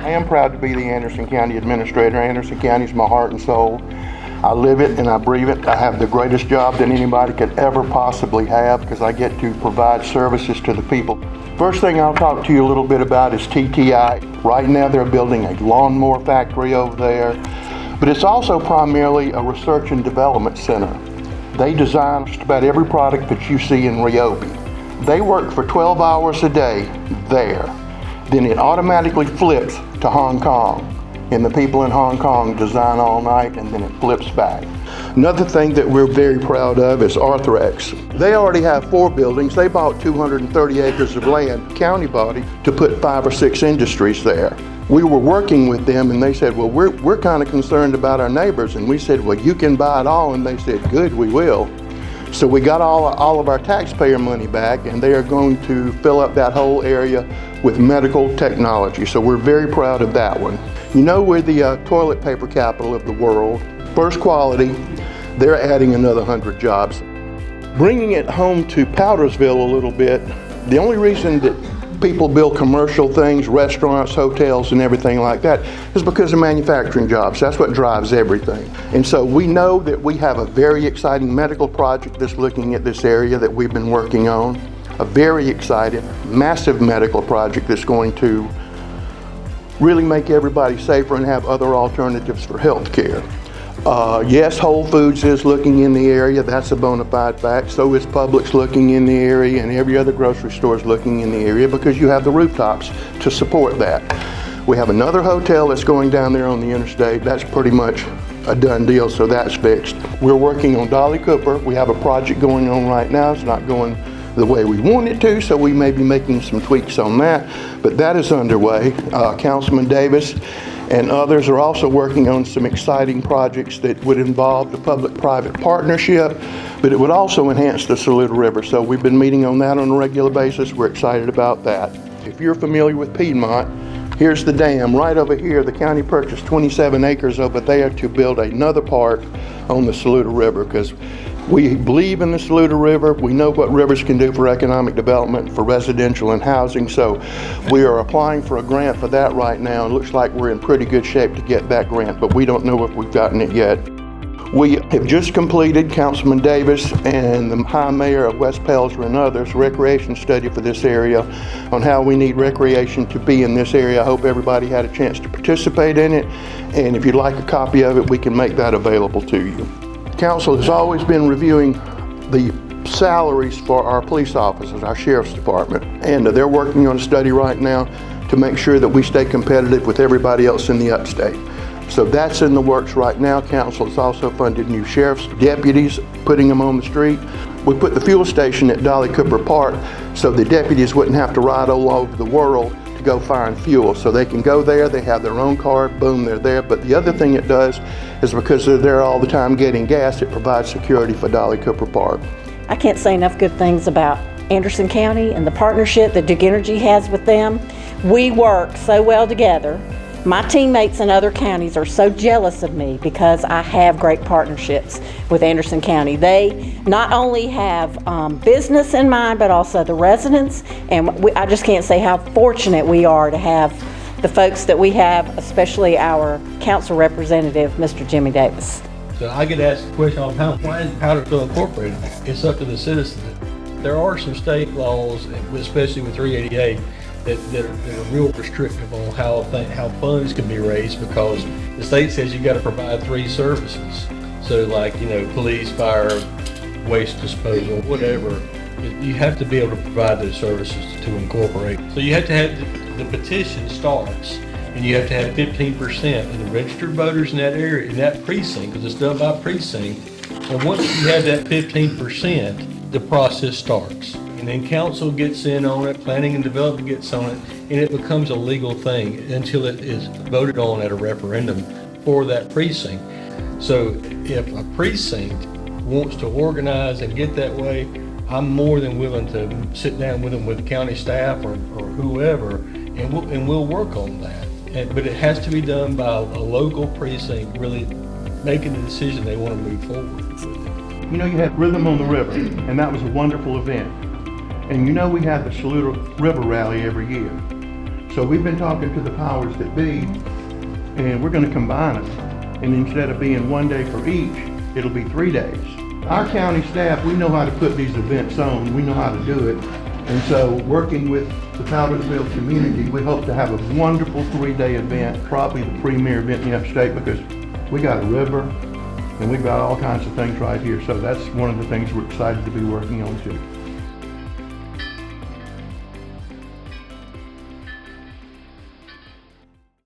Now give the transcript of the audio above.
I am proud to be the Anderson County Administrator. Anderson County is my heart and soul. I live it and I breathe it. I have the greatest job that anybody could ever possibly have because I get to provide services to the people. First thing I'll talk to you a little bit about is TTI. Right now they're building a lawnmower factory over there, but it's also primarily a research and development center. They design just about every product that you see in Ryobi. They work for 12 hours a day there. Then it automatically flips to Hong Kong. And the people in Hong Kong design all night and then it flips back. Another thing that we're very proud of is Arthrex. They already have 4 buildings. They bought 230 acres of land, county body, to put 5 or 6 industries there. We were working with them and they said, well, we're kind of concerned about our neighbors. And we said, well, you can buy it all. And they said, good, we will. So we got all of our taxpayer money back and they are going to fill up that whole area with medical technology. So we're very proud of that one. You know, we're the toilet paper capital of the world. First quality, they're adding another 100 jobs. Bringing it home to Powdersville a little bit, the only reason that people build commercial things, restaurants, hotels, and everything like that is because of manufacturing jobs. That's what drives everything. And so we know that we have a very exciting medical project that's looking at this area that we've been working on. A very exciting, massive medical project that's going to really make everybody safer and have other alternatives for health care. Yes, Whole Foods is looking in the area. That's a bona fide fact. So is Publix looking in the area, and every other grocery store is looking in the area because you have the rooftops to support that. We have another hotel that's going down there on the interstate. That's pretty much a done deal, so that's fixed. We're working on Dolly Cooper. We have a project going on right now. It's not going the way we want it to, so we may be making some tweaks on that, but that is underway. Councilman Davis and others are also working on some exciting projects that would involve the public-private partnership, but it would also enhance the Saluda River. So we've been meeting on that on a regular basis. We're excited about that. If you're familiar with Piedmont, here's the dam right over here. The county purchased 27 acres over there to build another park on the Saluda River because we believe in the Saluda River. We know what rivers can do for economic development, for residential and housing. So we are applying for a grant for that right now. It looks like we're in pretty good shape to get that grant, but we don't know if we've gotten it yet. We have just completed, Councilman Davis and the High Mayor of West Pelzer and others, recreation study for this area on how we need recreation to be in this area. I hope everybody had a chance to participate in it. And if you'd like a copy of it, we can make that available to you. Council has always been reviewing the salaries for our police officers, our sheriff's department, and they're working on a study right now to make sure that we stay competitive with everybody else in the upstate. So that's in the works right now. Council has also funded new sheriff's deputies, putting them on the street. We put the fuel station at Dolly Cooper Park so the deputies wouldn't have to ride all over the world to go find fuel. So they can go there, they have their own car, boom, they're there. But the other thing it does is because they're there all the time getting gas, it provides security for Dolly Cooper Park. I can't say enough good things about Anderson County and the partnership that Duke Energy has with them. We work so well together. My teammates in other counties are so jealous of me because I have great partnerships with Anderson County. They not only have business in mind, but also the residents. And I just can't say how fortunate we are to have the folks that we have, especially our council representative, Mr. Jimmy Davis. So I get asked the question all the time, why is Powdersville incorporated? It's up to the citizens. There are some state laws, especially with 388, that are real restrictive on how funds can be raised, because the state says you got to provide 3 services. So like, police, fire, waste disposal, whatever, you have to be able to provide those services to incorporate. So you have to have the petition starts, and you have to have 15% of the registered voters in that area, in that precinct, because it's done by precinct. And once you have that 15%, the process starts. And then council gets in on it, planning and development gets on it, and it becomes a legal thing until it is voted on at a referendum for that precinct. So if a precinct wants to organize and get that way, I'm more than willing to sit down with them, with county staff or whoever, and we'll work on that. But it has to be done by a local precinct really making the decision they want to move forward. You had Rhythm on the River, and that was a wonderful event. And we have the Saluda River Rally every year. So we've been talking to the powers that be, and we're gonna combine it. And instead of being 1 day for each, it'll be 3 days. Our county staff, we know how to put these events on, we know how to do it. And so, working with the Powdersville community, we hope to have a wonderful 3-day event, probably the premier event in the upstate, because we got a river, and we've got all kinds of things right here. So that's one of the things we're excited to be working on too.